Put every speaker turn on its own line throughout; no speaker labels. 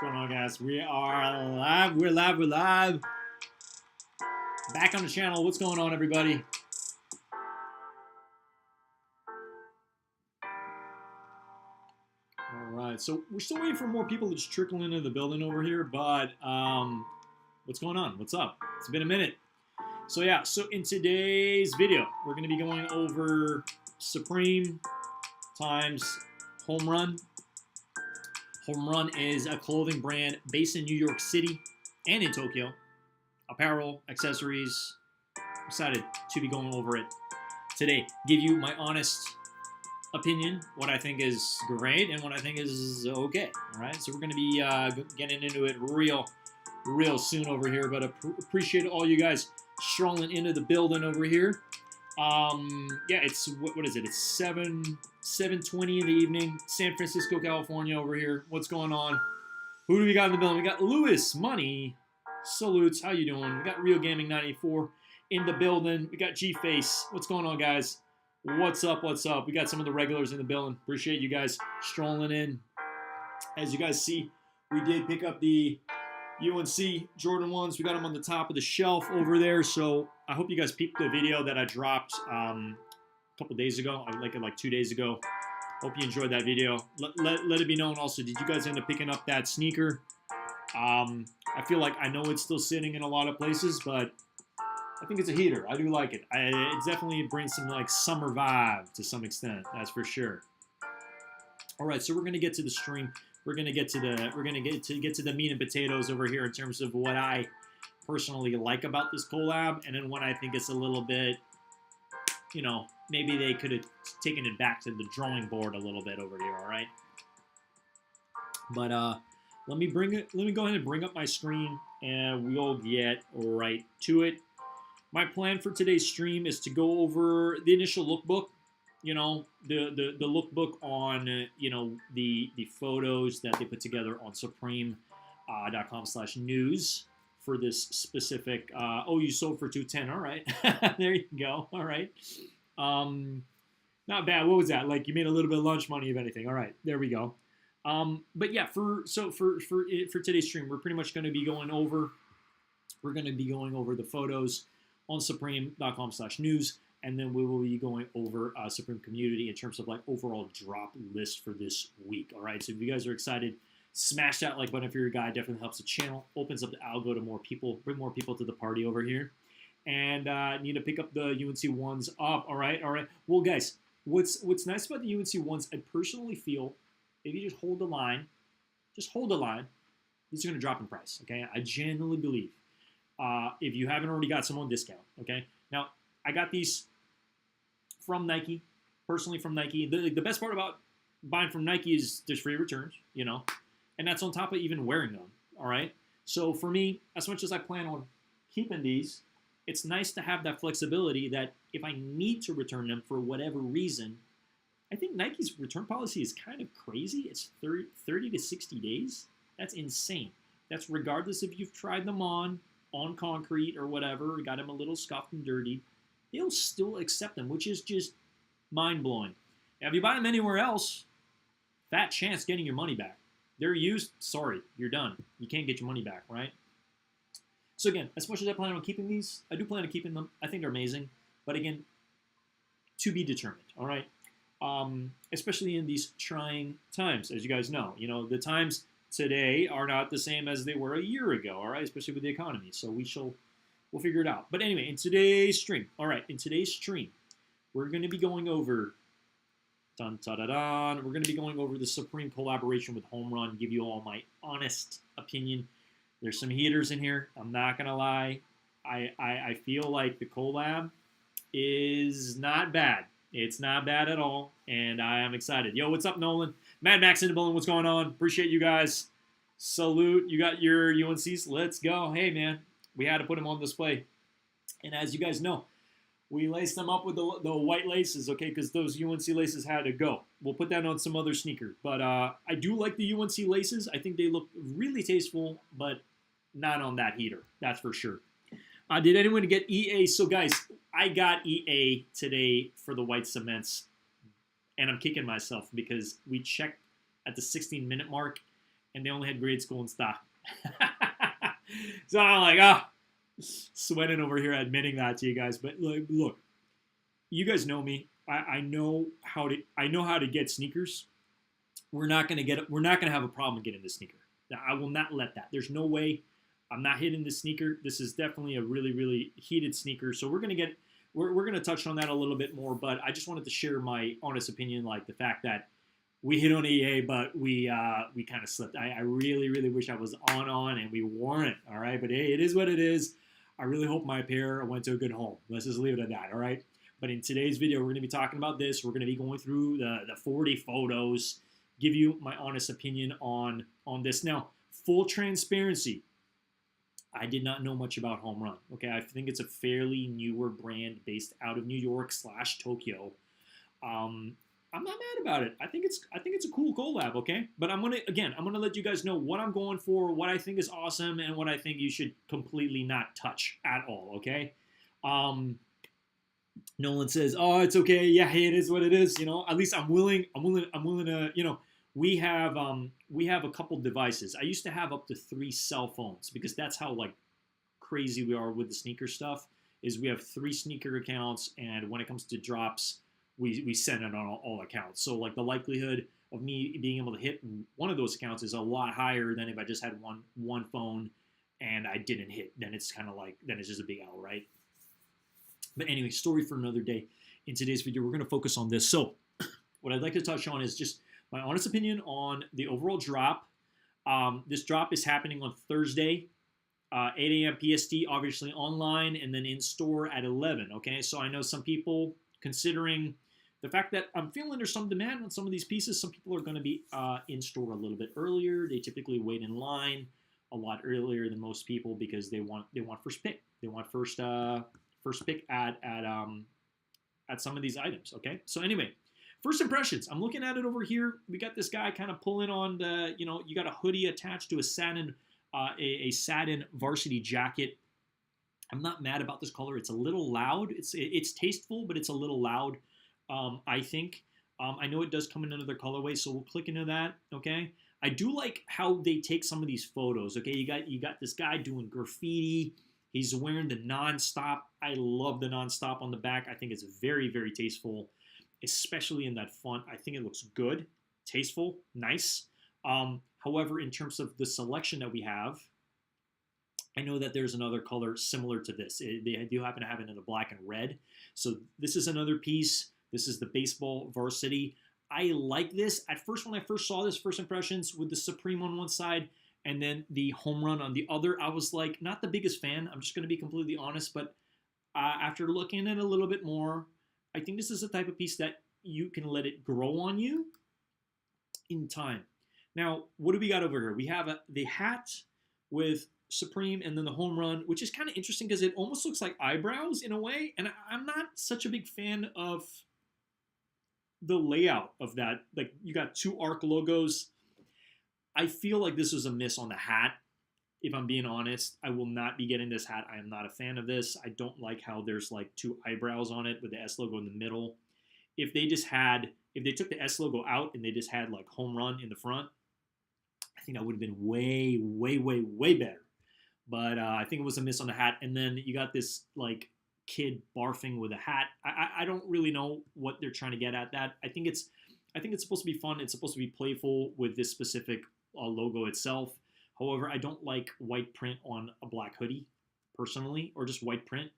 going on, guys? We are live. We're live. We're live. Back on the channel. What's going on, everybody? All right. So we're still waiting for more people to just trickle into the building over here. But what's going on? What's up? It's been a minute. So yeah. So in today's video, we're going to be going over Supreme times HOMERUN. HOMERUN is a clothing brand based in New York City and in Tokyo. Apparel, accessories. I'm excited to be going over it today. Give you my honest opinion, what I think is great and what I think is okay. All right, so we're going to be getting into it real soon over here. But appreciate all you guys strolling into the building over here. Yeah, it's what is it? It's 7:20 in the evening, San Francisco, California over here. What's going on? Who do we got in the building? We got Lewis Money. Salutes. How you doing? We got Real Gaming 94 in the building. We got G-Face. What's going on, guys? What's up? What's up? We got some of the regulars in the building. Appreciate you guys strolling in. As you guys see, we did pick up the UNC Jordan 1s. We got them on the top of the shelf over there. So I hope you guys peeped the video that I dropped a couple days ago. I like it like 2 days ago. Hope you enjoyed that video. Let it be known also, did you guys end up picking up that sneaker? I feel like I know it's still sitting in a lot of places, but I think it's a heater. I do like it. It definitely brings some like summer vibe to some extent. That's for sure. All right, so we're gonna get to the stream. We're gonna get to the meat and potatoes over here in terms of what I personally like about this collab, and then when I think it's a little bit, you know, maybe they could have taken it back to the drawing board a little bit over here. All right, but let me go ahead and bring up my screen, and we'll get right to it. My plan for today's stream is to go over the initial lookbook. You know, the lookbook on, you know, the photos that they put together on supreme.com/news for this specific. Oh, you sold for $210. All right, there you go. All right, not bad. What was that? Like you made a little bit of lunch money, if anything. All right, there we go. But yeah, for today's stream, we're pretty much going to be going over. We're going to be going over the photos on supreme.com/news. And then we will be going over Supreme Community in terms of like overall drop list for this week. All right, so if you guys are excited, smash that like button if you're a guy. Definitely helps the channel, opens up the algo to more people, bring more people to the party over here. And need to pick up the UNC ones up. All right. Well, guys, what's nice about the UNC ones, I personally feel if you just hold the line, these are going to drop in price. Okay, I genuinely believe if you haven't already got some on discount. Okay, now I got these from Nike, personally from Nike. The best part about buying from Nike is there's free returns, you know, and that's on top of even wearing them, all right? So for me, as much as I plan on keeping these, it's nice to have that flexibility that if I need to return them for whatever reason, I think Nike's return policy is kind of crazy. It's 30 to 60 days. That's insane. That's regardless if you've tried them on concrete or whatever, got them a little scuffed and dirty. They'll still accept them, which is just mind-blowing. Now, if you buy them anywhere else, fat chance getting your money back. They're used, sorry, you're done. You can't get your money back, right? So again, as much as I plan on keeping these, I do plan on keeping them. I think they're amazing. But again, to be determined, all right? Especially in these trying times, as you guys know. You know, the times today are not the same as they were a year ago, all right? Especially with the economy. So we'll figure it out. But anyway, in today's stream, we're going to be going over, we're going to be going over the Supreme collaboration with HOMERUN, give you all my honest opinion. There's some heaters in here. I'm not going to lie. I feel like the collab is not bad. It's not bad at all, and I am excited. Yo, what's up, Nolan? Mad Max in the building. What's going on? Appreciate you guys. Salute. You got your UNCs. Let's go. Hey, man. We had to put them on display. And as you guys know, we laced them up with the white laces, okay, because those UNC laces had to go. We'll put that on some other sneaker. But I do like the UNC laces. I think they look really tasteful, but not on that heater. That's for sure. Did anyone get EA? So, guys, I got EA today for the white cements. And I'm kicking myself because we checked at the 16-minute mark. and they only had grade school in stock. So I'm like, ah, sweating over here admitting that to you guys. But look, you guys know me. I know how to get sneakers. We're not gonna have a problem getting this sneaker. I will not let that. There's no way. I'm not hitting this sneaker. This is definitely a really, really heated sneaker. So we're gonna touch on that a little bit more. But I just wanted to share my honest opinion, like the fact that we hit on EA, but we kind of slipped. I really, really wish I was on, and we weren't. All right, but hey, it is what it is. I really hope my pair went to a good home. Let's just leave it at that. All right. But in today's video, we're going to be talking about this. We're going to be going through the 40 photos, give you my honest opinion on this. Now, full transparency, I did not know much about HOMERUN. Okay, I think it's a fairly newer brand based out of New York / Tokyo. I'm not mad about it. I think it's a cool collab. Okay, but I'm gonna let you guys know what I'm going for, what I think is awesome, and what I think you should completely not touch at all. Okay. Nolan says, "Oh, it's okay. Yeah, hey, it is what it is. You know, at least I'm willing to. You know, we have a couple devices. I used to have up to 3 cell phones because that's how like crazy we are with the sneaker stuff. Is we have 3 sneaker accounts, and when it comes to drops, we send it on all accounts. So like the likelihood of me being able to hit one of those accounts is a lot higher than if I just had one phone and I didn't hit. Then it's kind of like it's just a big L, right?" But anyway, story for another day. In today's video, we're going to focus on this. So what I'd like to touch on is just my honest opinion on the overall drop. This drop is happening on Thursday, 8 a.m. PST, obviously online, and then in store at 11. Okay, so I know some people, considering the fact that I'm feeling there's some demand on some of these pieces, some people are going to be in store a little bit earlier. They typically wait in line a lot earlier than most people because they want first pick. They want first pick at some of these items. Okay, so anyway, first impressions. I'm looking at it over here. We got this guy kind of pulling on the, you got a hoodie attached to a satin varsity jacket. I'm not mad about this color. It's a little loud. It's tasteful, but it's a little loud. I think. I know it does come in another colorway, so we'll click into that. Okay. I do like how they take some of these photos. Okay, you got this guy doing graffiti. He's wearing the nonstop. I love the nonstop on the back. I think it's very, very tasteful, especially in that font. I think it looks good, tasteful, nice. However, in terms of the selection that we have, I know that there's another color similar to this. They do happen to have it in the black and red. So this is another piece. This is the baseball varsity. I like this. At first, when I first saw this, first impressions with the Supreme on one side, and then the HOMERUN on the other, I was like, not the biggest fan. I'm just going to be completely honest. But after looking at it a little bit more, I think this is the type of piece that you can let it grow on you in time. Now, what do we got over here? We have the hat with Supreme and then the HOMERUN, which is kind of interesting because it almost looks like eyebrows in a way. And I'm not such a big fan of the layout of that. Like, you got 2 ARC logos. I feel like this was a miss on the hat. If I'm being honest, I will not be getting this hat. I am not a fan of this. I don't like how there's like 2 eyebrows on it with the S logo in the middle. If they took the S logo out and they just had like HOMERUN in the front, I think that would have been way, way, way, way better. But I think it was a miss on the hat. And then you got this like kid barfing with a hat. I don't really know what they're trying to get at that. I think it's supposed to be fun. It's supposed to be playful with this specific logo itself. However, I don't like white print on a black hoodie personally, or just white print,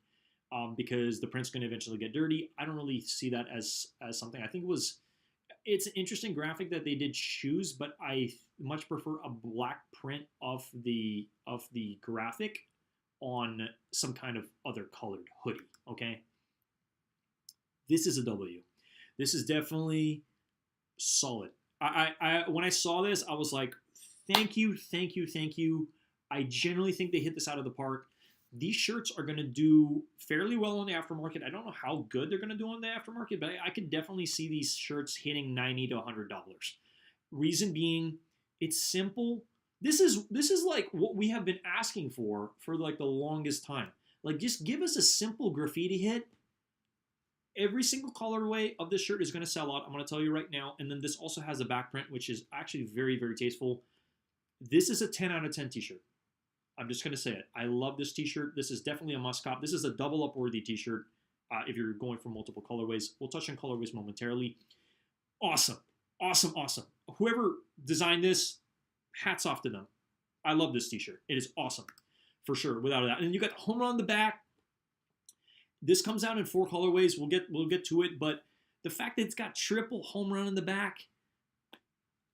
because the print's going to eventually get dirty. I don't really see that as something. I think it's an interesting graphic that they did choose, but I much prefer a black print of the graphic on some kind of other colored hoodie. Okay, this is a W. This is definitely solid. I when I saw this, I was like, thank you. I generally think they hit this out of the park. These shirts are going to do fairly well on the aftermarket. I don't know how good they're going to do on the aftermarket, but I could definitely see these shirts hitting $90 to $100. Reason being, it's simple. This is like what we have been asking for like the longest time. Like, just give us a simple graffiti hit. Every single colorway of this shirt is going to sell out. I'm going to tell you right now. And then this also has a back print, which is actually very, very tasteful. This is a 10 out of 10 t-shirt. I'm just going to say it. I love this t-shirt. This is definitely a must cop. This is a double up worthy t-shirt if you're going for multiple colorways. We'll touch on colorways momentarily. Awesome. Awesome, awesome. Whoever designed this, hats off to them. I love this t-shirt. It is awesome, for sure, without a doubt. And you got the home run on the back. This comes out in 4 colorways. We'll get to it, but the fact that it's got triple home run in the back,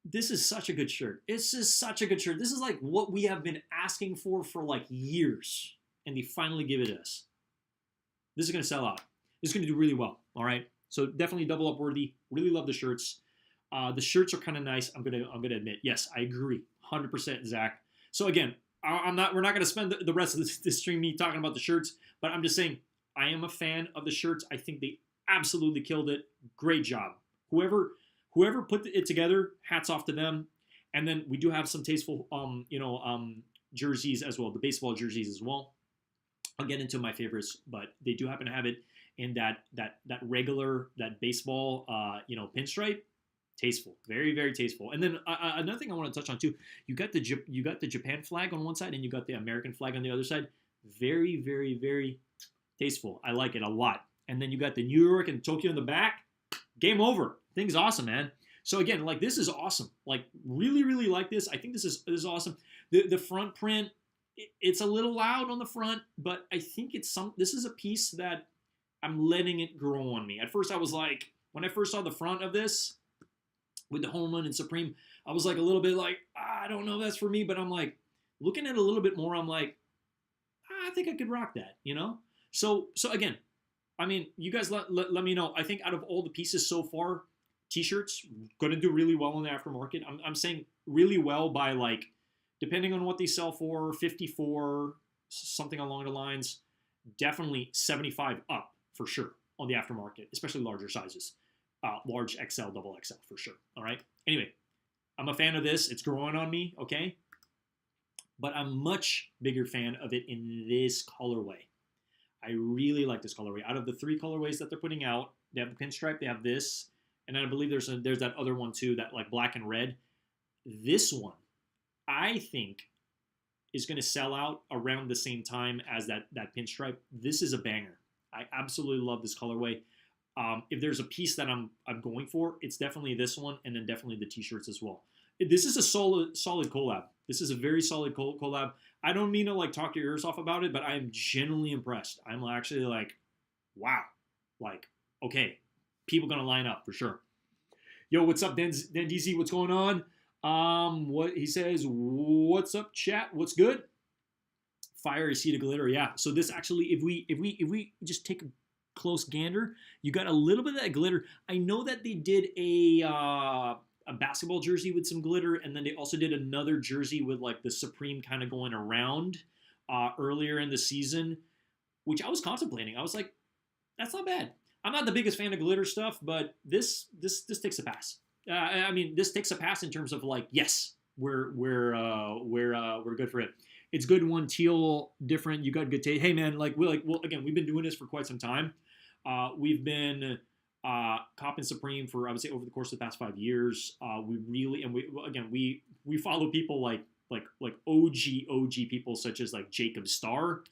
this is such a good shirt. This is such a good shirt. This is like what we have been asking for like years, and they finally give it us. This is going to sell out. This is going to do really well, all right? So definitely double up worthy. Really love the shirts. The shirts are kind of nice. I'm gonna admit, yes, I agree, 100%, Zach. So again, we're not going to spend the rest of this stream me talking about the shirts, but I'm just saying I am a fan of the shirts. I think they absolutely killed it. Great job. Whoever put it together, hats off to them. And then we do have some tasteful, jerseys as well, the baseball jerseys as well. I'll get into my favorites, but they do happen to have it in that regular, that baseball, pinstripe. Tasteful, very, very tasteful. And then another thing I want to touch on too, you got the Japan flag on one side and you got the American flag on the other side. Very, very, very tasteful. I like it a lot. And then you got the New York and Tokyo in the back. Game over. Thing's awesome, man. So again, like this is awesome. Like really, really like this. I think this is awesome. The front print, it's a little loud on the front, but I think this is a piece that I'm letting it grow on me. At first I was like, when I first saw the front of this with the home run and Supreme, I was like a little bit like, I don't know if that's for me, but I'm like, looking at it a little bit more, I'm like, I think I could rock that, you know? So again, I mean, you guys let me know. I think out of all the pieces so far, t-shirts going to do really well in the aftermarket. I'm saying really well by like, depending on what they sell for, 54, something along the lines, definitely 75 up for sure on the aftermarket, especially larger sizes. Large XL, double XL for sure. All right. Anyway, I'm a fan of this. It's growing on me. Okay. But I'm much bigger fan of it in this colorway. I really like this colorway. Out of the 3 colorways that they're putting out, they have the pinstripe, they have this, and then I believe there's that other one too, that like black and red. This one, I think, is going to sell out around the same time as that pinstripe. This is a banger. I absolutely love this colorway. If there's a piece that I'm going for, it's definitely this one, and then definitely the t-shirts as well. This is a solid collab. This is a very solid collab. I don't mean to like talk your ears off about it, but I am genuinely impressed. I'm actually like, wow, like, okay, people gonna line up for sure. Yo, what's up, Dan DZ? What's going on? What he says? What's up, chat? What's good? Fire, you see the glitter, yeah. So this actually, if we just take a close gander, you got a little bit of that glitter. I know that they did a basketball jersey with some glitter, and then they also did another jersey with like the Supreme kind of going around earlier in the season, which I was contemplating. I was like, that's not bad. I'm not the biggest fan of glitter stuff, but this takes a pass. I mean, this takes a pass in terms of like, yes, we're good for it. It's good one, teal, different. You got good taste. Hey man, well, again, we've been doing this for quite some time. We've been copping Supreme for, I would say, over the course of the past 5 years. We follow people like OG people such as like Jacob Starr.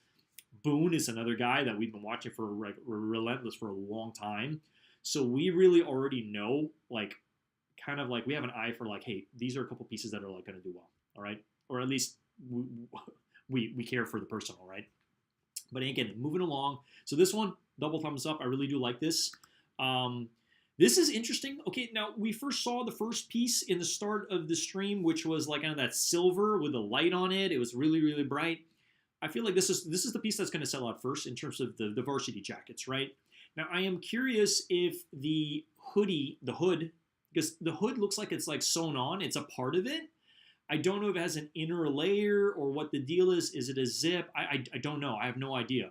Boone is another guy that we've been watching for relentless for a long time. So we really already know, like, kind of like we have an eye for like, hey, these are a couple pieces that are like going to do well, all right, or at least we care for the person, all right. But again, moving along. So this one, double thumbs up. I really do like this. This is interesting. Okay, now we first saw the first piece in the start of the stream, which was like kind of that silver with a light on it. It was really, really bright. I feel like this is the piece that's going to sell out first in terms of the varsity jackets, right? Now I am curious if the hood, because the hood looks like it's like sewn on. It's a part of it. I don't know if it has an inner layer or what the deal is. Is it a zip? I don't know. I have no idea.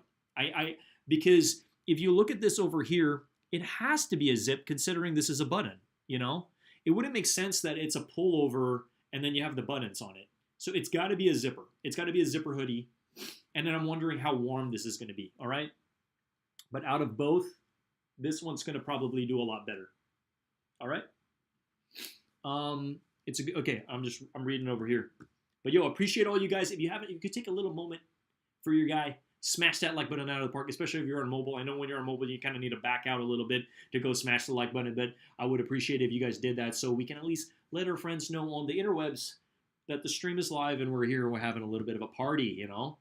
Because if you look at this over here, it has to be a zip considering this is a button, you know? It wouldn't make sense that it's a pullover and then you have the buttons on it. So it's got to be a zipper. It's got to be a zipper hoodie. And then I'm wondering how warm this is going to be, all right? But out of both, this one's going to probably do a lot better. All right? Okay, I'm reading over here. But yo, appreciate all you guys. If you haven't, you could take a little moment for your guy. Smash that like button out of the park, especially if you're on mobile. I know when you're on mobile, you kind of need to back out a little bit to go smash the like button, but I would appreciate it if you guys did that so we can at least let our friends know on the interwebs that the stream is live and we're here and we're having a little bit of a party, you know?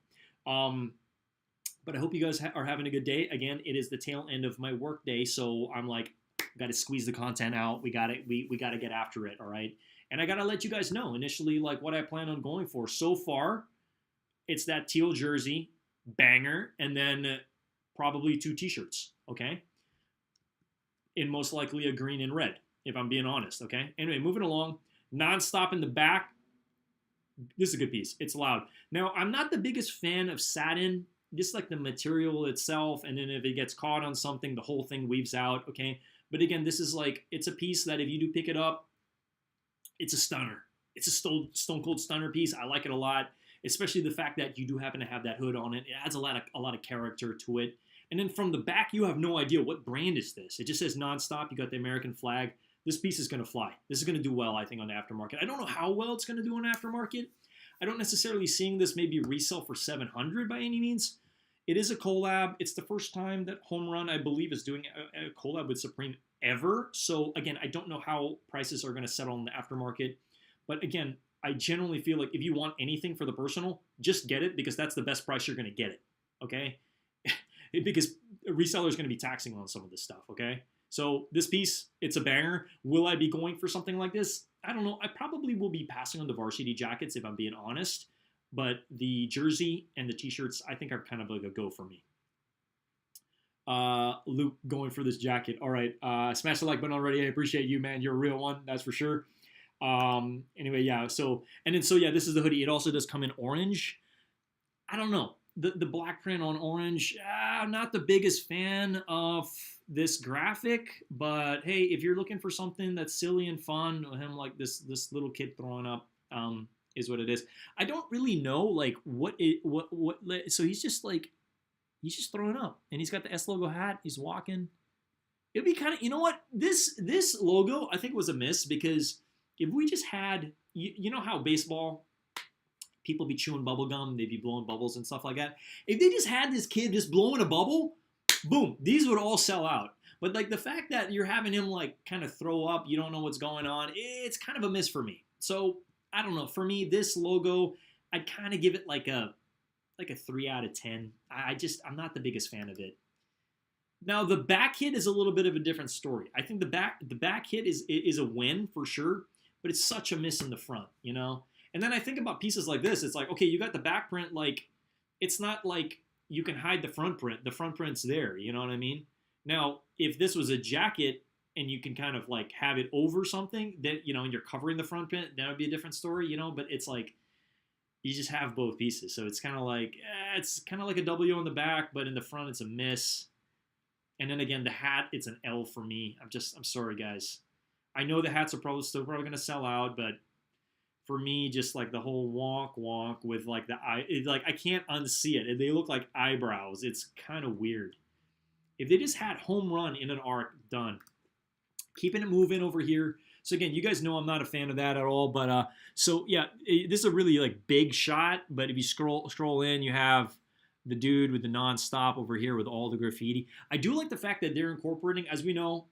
But I hope you guys are having a good day. Again, it is the tail end of my work day, so I'm like, got to squeeze the content out. We got to get after it, all right? And I got to let you guys know initially like what I plan on going for. So far, it's that teal jersey, banger, and then probably 2 t-shirts, okay? And most likely a green and red, if I'm being honest, okay? Anyway, moving along. Non-stop in the back. This is a good piece. It's loud. Now, I'm not the biggest fan of satin, just like the material itself, and then if it gets caught on something, the whole thing weaves out, okay? But again, this is like, it's a piece that if you do pick it up, it's a stunner. It's a stone cold stunner piece. I like it a lot, especially the fact that you do happen to have that hood on it. It adds a lot of character to it. And then from the back, you have no idea what brand is this. It just says Nonstop. You got the American flag. This piece is going to fly. This is going to do well, I think, on the aftermarket. I don't know how well it's going to do on aftermarket. I don't necessarily seeing this maybe resell for $700 by any means. It is a collab. It's the first time that Home Run, I believe, is doing a collab with Supreme ever. So again, I don't know how prices are going to settle in the aftermarket. But again, I generally feel like if you want anything for the personal, just get it because that's the best price you're going to get it, okay? Because a reseller is going to be taxing on some of this stuff, okay? So this piece, it's a banger. Will I be going for something like this? I don't know. I probably will be passing on the varsity jackets if I'm being honest. But the jersey and the t-shirts, I think are kind of like a go for me. Luke going for this jacket. All right. Smash the like button already. I appreciate you, man. You're a real one. That's for sure. Anyway, yeah. So yeah, this is the hoodie. It also does come in orange. I don't know. The black print on orange, I'm not the biggest fan of this graphic, but hey, if you're looking for something that's silly and fun, him like this little kid throwing up, is what it is. I don't really know like what. So he's just throwing up, and he's got the S logo hat. He's walking. It'd be kind of, you know what, this logo I think was a miss because if we just had, you know how baseball people be chewing bubble gum, they'd be blowing bubbles and stuff like that. If they just had this kid just blowing a bubble, boom, these would all sell out. But like the fact that you're having him like kind of throw up, you don't know what's going on, it's kind of a miss for me. So I don't know. For me, this logo, I'd kind of give it like a 3 out of 10. I'm not the biggest fan of it. Now the back hit is a little bit of a different story. I think the back hit is a win for sure, but it's such a miss in the front, you know. And then I think about pieces like this. It's like, okay, you got the back print, like, it's not like you can hide the front print. The front print's there, you know what I mean? Now, if this was a jacket and you can kind of like have it over something that, you know, and you're covering the front print, that would be a different story, you know, but it's like, you just have both pieces. So it's kind of like, it's kind of like a W on the back, but in the front, it's a miss. And then again, the hat, it's an L for me. I'm sorry, guys. I know the hats are still probably going to sell out, but for me, just like the whole wonk with like the eye, like I can't unsee it. They look like eyebrows. It's kind of weird. If they just had home run in an arc, done. Keeping it moving over here. So again, you guys know I'm not a fan of that at all. But so yeah, this is a really like big shot. But if you scroll in, you have the dude with the non-stop over here with all the graffiti. I do like the fact that they're incorporating, as we know,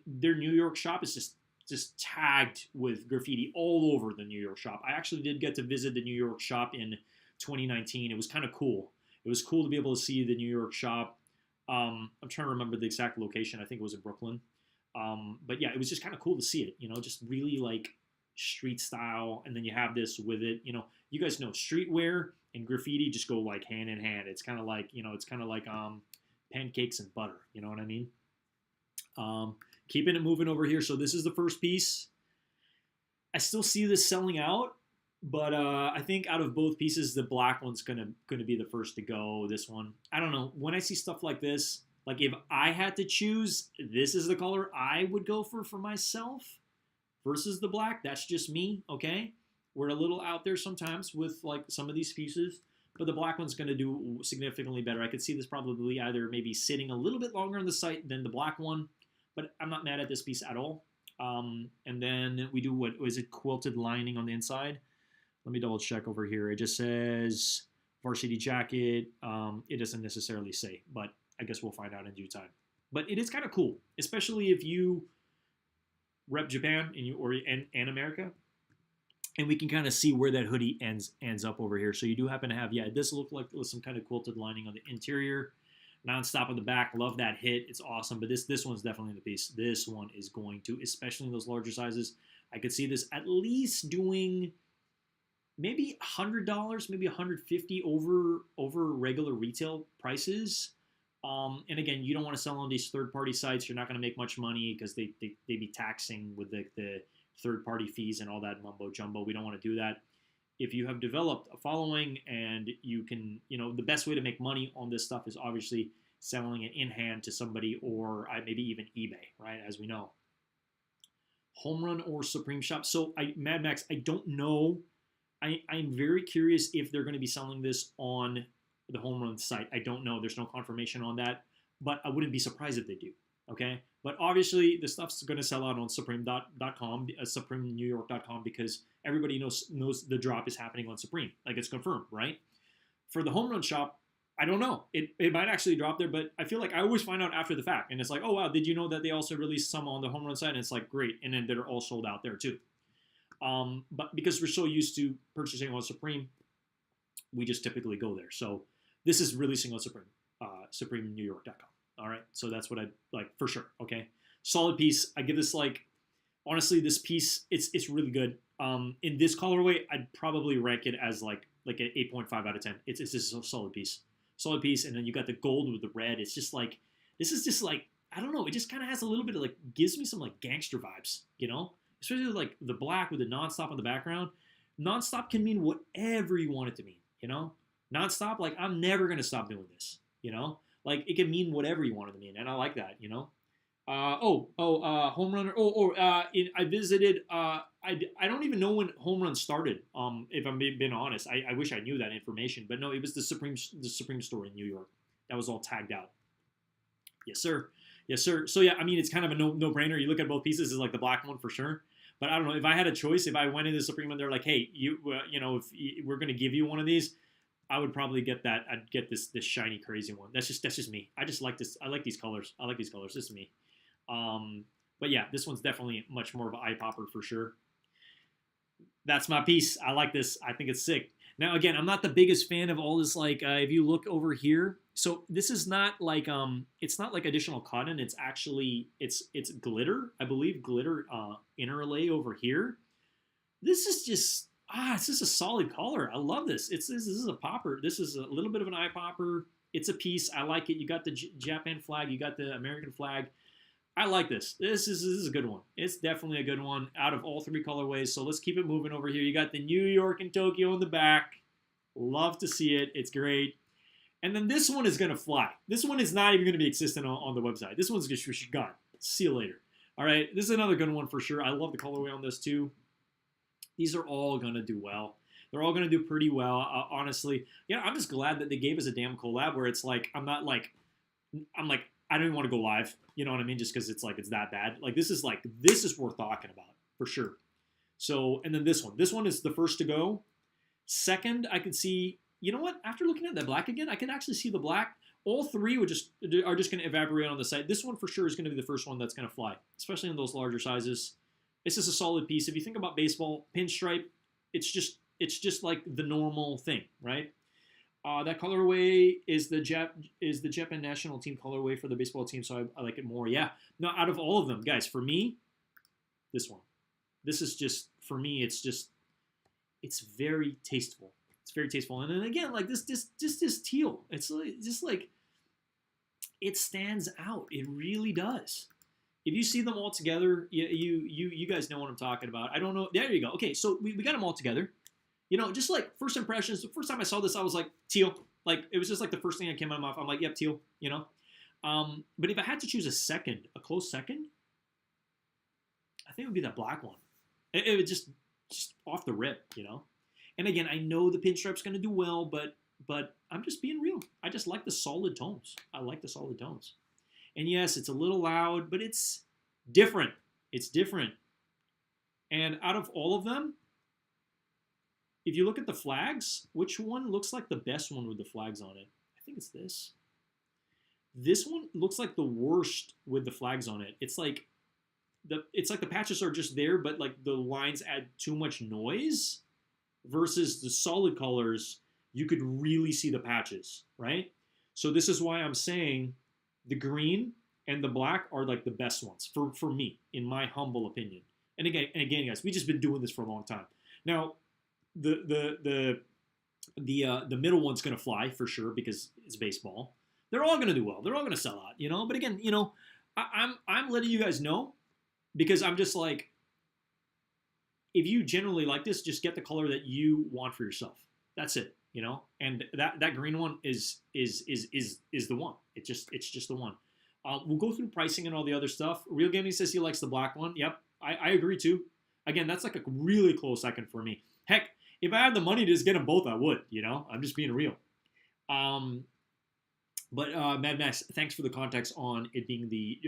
their New York shop is just tagged with graffiti all over the New York shop. I actually did get to visit the New York shop in 2019. It was kind of cool. It was cool to be able to see the New York shop. I'm trying to remember the exact location. I think it was in Brooklyn. But yeah, it was just kind of cool to see it, you know, just really like street style. And then you have this with it, you know, you guys know streetwear and graffiti just go like hand in hand. It's kind of like, you know, it's kind of like pancakes and butter. You know what I mean? Keeping it moving over here. So this is the first piece. I still see this selling out, but I think out of both pieces, the black one's gonna be the first to go. This one, I don't know. When I see stuff like this, like if I had to choose, this is the color I would go for myself versus the black. That's just me, okay? We're a little out there sometimes with like some of these pieces, but the black one's gonna do significantly better. I could see this probably either maybe sitting a little bit longer on the site than the black one. But I'm not mad at this piece at all. And then we do, what is it, quilted lining on the inside. Let me double check over here. It just says varsity jacket. It doesn't necessarily say, but I guess we'll find out in due time. But it is kind of cool, especially if you rep Japan and America, and we can kind of see where that hoodie ends up over here. So you do happen to have, yeah, this looked like some kind of quilted lining on the interior, nonstop on the back. Love that hit. It's awesome. But this one's definitely the piece. This one is going to, especially in those larger sizes, I could see this at least doing maybe $100, maybe $150 over regular retail prices. And again, you don't want to sell on these third-party sites. You're not going to make much money because they be taxing with the third-party fees and all that mumbo jumbo. We don't want to do that. If you have developed a following and you can, the best way to make money on this stuff is obviously selling it in hand to somebody, or maybe even eBay, right? As we know, Home Run or Supreme Shop. So Mad Max, I don't know. I'm very curious if they're going to be selling this on the Home Run site. I don't know. There's no confirmation on that, but I wouldn't be surprised if they do. Okay, but obviously the stuff's going to sell out on Supreme.com, SupremeNewYork.com, because everybody knows the drop is happening on Supreme. Like, it's confirmed, right? For the Home Run shop, I don't know. It might actually drop there, but I feel like I always find out after the fact, and it's like, oh wow, did you know that they also released some on the Home Run site? And it's like, great, and then they're all sold out there too. But because we're so used to purchasing on Supreme, we just typically go there. So this is releasing on Supreme, SupremeNewYork.com. All right, so that's what I like for sure. Okay, solid piece. I give this, like, honestly, this piece, it's really good. In this colorway, I'd probably rank it as like an 8.5 out of 10. It's just a solid piece, and then you got the gold with the red. It's just like, this is just like, I don't know. It just kind of has a little bit of, like, gives me some like gangster vibes, especially like the black with the nonstop in the background. Nonstop can mean whatever you want it to mean, Nonstop, like, I'm never gonna stop doing this, Like, it can mean whatever you want it to mean, and I like that, Home Runner. I visited. I don't even know when Home Run started. If I'm being honest, I wish I knew that information, but no, it was the Supreme store in New York. That was all tagged out. Yes, sir. Yes, sir. So yeah, I mean, it's kind of a no-brainer. You look at both pieces, it's like the black one for sure. But I don't know, if I had a choice, if I went into Supreme and they're like, hey, if we're gonna give you one of these, I would probably get that. I'd get this shiny, crazy one. That's just me. I just like this. I like these colors. This is me. But yeah, this one's definitely much more of an eye popper for sure. That's my piece. I like this. I think it's sick. Now, again, I'm not the biggest fan of all this. Like, if you look over here, so this is not like it's not like additional cotton. It's actually it's glitter. I believe glitter interlay over here. This is just. It's just a solid color. I love this. This is a popper. This is a little bit of an eye popper. It's a piece. I like it. You got the Japan flag. You got the American flag. I like this. This is a good one. It's definitely a good one out of all three colorways. So let's keep it moving over here. You got the New York and Tokyo in the back. Love to see it. It's great. And then this one is going to fly. This one is not even going to be existent on the website. This one's just gone. See you later. All right. This is another good one for sure. I love the colorway on this too. These are all going to do well. They're all going to do pretty well, honestly. Yeah, I'm just glad that they gave us a damn collab where it's like, I'm like, I don't even want to go live. You know what I mean? Just because it's like, it's that bad. Like, this is worth talking about for sure. So, and then this one is the first to go. Second, I could see, you know what? After looking at the black again, I can actually see the black. All three are just going to evaporate on the site. This one for sure is going to be the first one that's going to fly, especially in those larger sizes. This is a solid piece. If you think about baseball, pinstripe, it's just like the normal thing, right? That colorway is the Japan national team colorway for the baseball team, so I like it more. Yeah. No, out of all of them, guys, for me, this one. This is just, for me, it's very tasteful. It's very tasteful. And then again, like this teal. It's just like, it stands out. It really does. If you see them all together, you guys know what I'm talking about. I don't know. There you go. Okay, so we got them all together. Just like first impressions. The first time I saw this, I was like, teal. Like, it was just like the first thing that came out of my mouth. I'm like, yep, teal. But if I had to choose a close second, I think it would be that black one. It would just off the rip, And again, I know the pinstripe's going to do well, but I'm just being real. I just like the solid tones. And yes, it's a little loud, but it's different. And out of all of them, if you look at the flags, which one looks like the best one with the flags on it? I think it's this. This one looks like the worst with the flags on it. It's like the patches are just there, but like the lines add too much noise versus the solid colors, you could really see the patches, right? So this is why I'm saying the green and the black are like the best ones for me, in my humble opinion. And again, guys, we've just been doing this for a long time. Now, the middle one's gonna fly for sure because it's baseball. They're all gonna do well. They're all gonna sell out, you know. But again, you know, I'm letting you guys know because I'm just like, if you generally like this, just get the color that you want for yourself. That's it, you know. And that green one is the one. It's just the one. We'll go through pricing and all the other stuff. Real Gaming says he likes the black one. Yep, I agree too. Again, that's like a really close second for me. Heck, if I had the money to just get them both, I would. You know, I'm just being real. But Mad Max, thanks for the context on it being the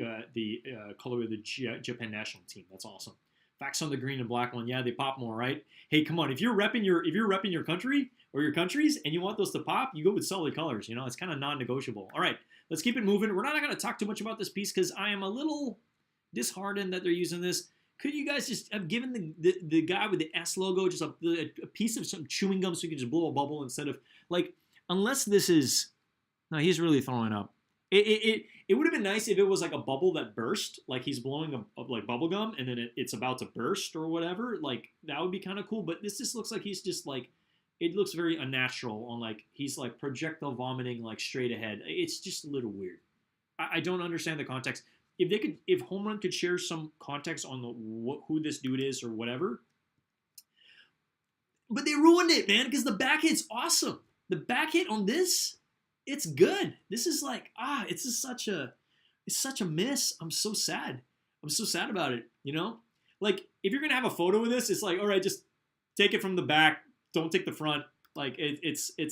color of the Japan national team. That's awesome. Facts on the green and black one, yeah, they pop more, right? Hey, come on, if you're repping your country or your countries and you want those to pop, you go with solid colors. You know, it's kind of non-negotiable. All right, let's keep it moving. We're not going to talk too much about this piece because I am a little disheartened that they're using this. Could you guys just have given the guy with the S logo just a piece of some chewing gum so you could just blow a bubble instead of, like, unless this is, no, he's really throwing up. It would have been nice if it was like a bubble that burst, like he's blowing like bubble gum and then it's about to burst or whatever. Like, that would be kind of cool. But this just looks like he's just like, it looks very unnatural on like, he's like projectile vomiting like straight ahead. It's just a little weird. I don't understand the context. If Home Run could share some context on who this dude is or whatever. But they ruined it, man, because the back hit's awesome. The back hit on this, it's good. This is like, it's just such a miss. I'm so sad. I'm so sad about it, you know? Like, if you're going to have a photo of this, it's like, all right, just take it from the back. Don't take the front. Like, it's a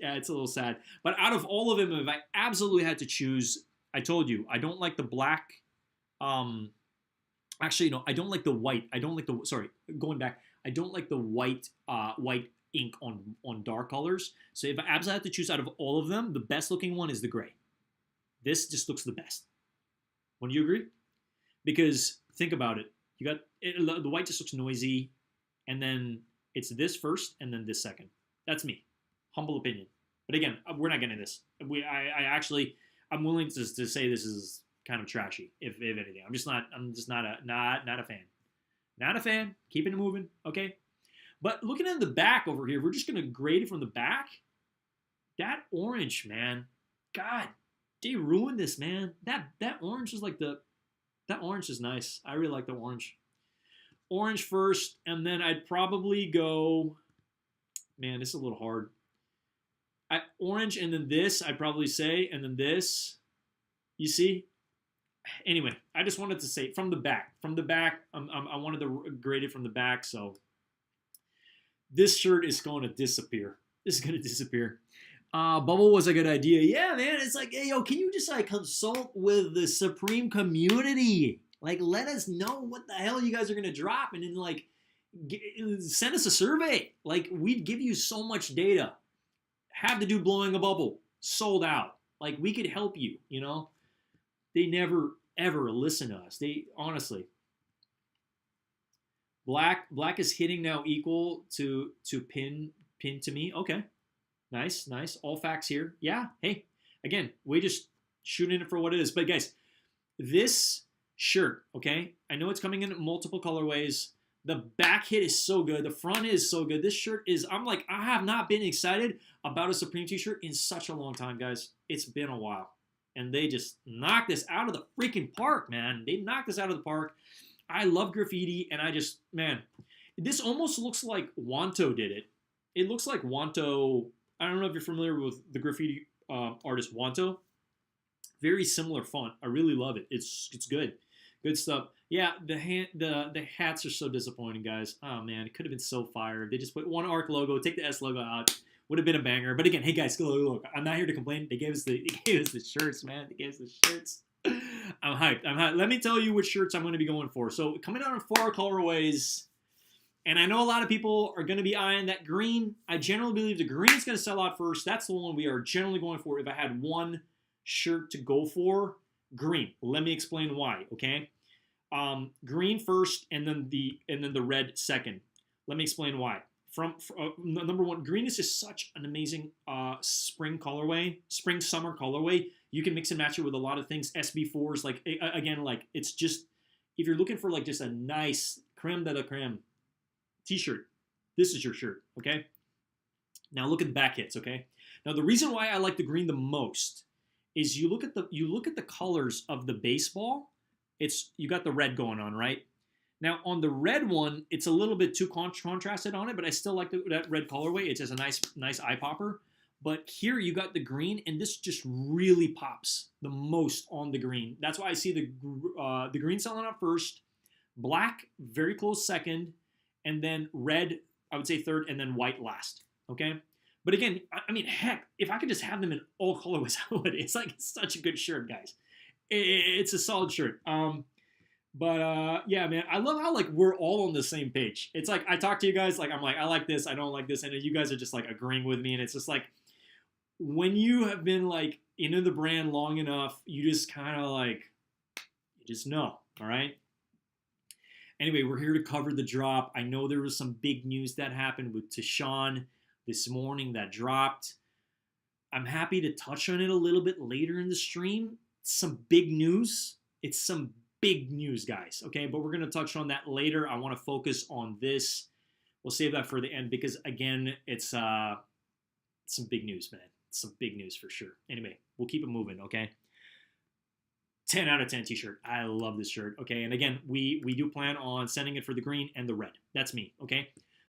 little sad. But out of all of them, if I absolutely had to choose, I told you, I don't like the black. Actually, no, I don't like the white. I don't like the, sorry, going back. I don't like the white ink on dark colors. So if I absolutely have to choose out of all of them, the best looking one is the gray. This just looks the best. Wouldn't you agree? Because think about it. You got the white just looks noisy, and then it's this first, and then this second. That's me, humble opinion. But again, we're not getting this. I'm willing to say this is kind of trashy, if anything. I'm just not a fan. Not a fan. Keeping it moving, okay? But looking at the back over here, we're just gonna grade it from the back. That orange, man, God, they ruined this, man. That orange is like that orange is nice. I really like the orange. Orange first, and then I'd probably go. Man, this is a little hard. Orange, and then this, I'd probably say, and then this. You see? Anyway, I just wanted to say from the back. From the back, I wanted to grade it from the back, so. This shirt is going to disappear. This is going to disappear. Bubble was a good idea. Yeah, man. It's like, hey, yo, can you just like consult with the Supreme community? Like, let us know what the hell you guys are going to drop. And then like, send us a survey. Like, we'd give you so much data. Have the dude blowing a bubble. Sold out. Like, we could help you, you know? They never, ever listen to us. They, honestly. Black is hitting now equal to pin to me. Okay. Nice. All facts here. Yeah. Hey, again, we just shooting it for what it is. But guys, this shirt, okay? I know it's coming in multiple colorways. The back hit is so good. The front is so good. This shirt is, I have not been excited about a Supreme t-shirt in such a long time, guys. It's been a while. And they just knocked this out of the freaking park, man. They knocked this out of the park. I love graffiti, and I just, man, this almost looks like Wanto did it. It looks like Wanto, I don't know if you're familiar with the graffiti artist Wanto. Very similar font. I really love it. It's good. Good stuff. Yeah, the hats are so disappointing, guys. Oh, man, it could have been so fire. They just put one ARC logo, take the S logo out. Would have been a banger. But again, hey, guys, look, I'm not here to complain. They gave us the shirts, man. They gave us the shirts. I'm hyped. Let me tell you which shirts I'm going to be going for. So coming out in 4 colorways, And I know a lot of people are going to be eyeing that green. I generally believe the green is going to sell out first. That's the one we are generally going for. If I had one shirt to go for, green. Let me explain why, okay? Green first, and then the red second. Let me explain why. Number one, green is just such an amazing spring colorway, spring summer colorway. You can mix and match it with a lot of things. SB4s, like again, like it's just if you're looking for like just a nice creme de la creme t-shirt, this is your shirt, okay? Now look at the back hits, okay? Now the reason why I like the green the most is you look at the colors of the baseball. You got the red going on, right? Now on the red one, it's a little bit too contrasted on it, but I still like that red colorway. It's just a nice eye popper. But here you got the green, and this just really pops the most on the green. That's why I see the green selling out first, black very close second, and then red, I would say third, and then white last, okay? But again, I mean, heck, if I could just have them in all colorways, I would. It's such a good shirt, guys. It's a solid shirt. But yeah, man, I love how like we're all on the same page. It's like I talk to you guys, like I'm like, I like this, I don't like this, and you guys are just like agreeing with me, and it's just like when you have been like into the brand long enough, you just kind of like, you just know, all right? Anyway, we're here to cover the drop. I know there was some big news that happened with Tashawn this morning that dropped. I'm happy to touch on it a little bit later in the stream. Some big news. It's some big news, guys, okay? But we're going to touch on that later. I want to focus on this. We'll save that for the end because, again, it's some big news, man. Some big news for sure. Anyway, we'll keep it moving, okay? 10 out of 10 t-shirt. I love this shirt, okay? And again, we do plan on sending it for the green and the red. That's me, okay?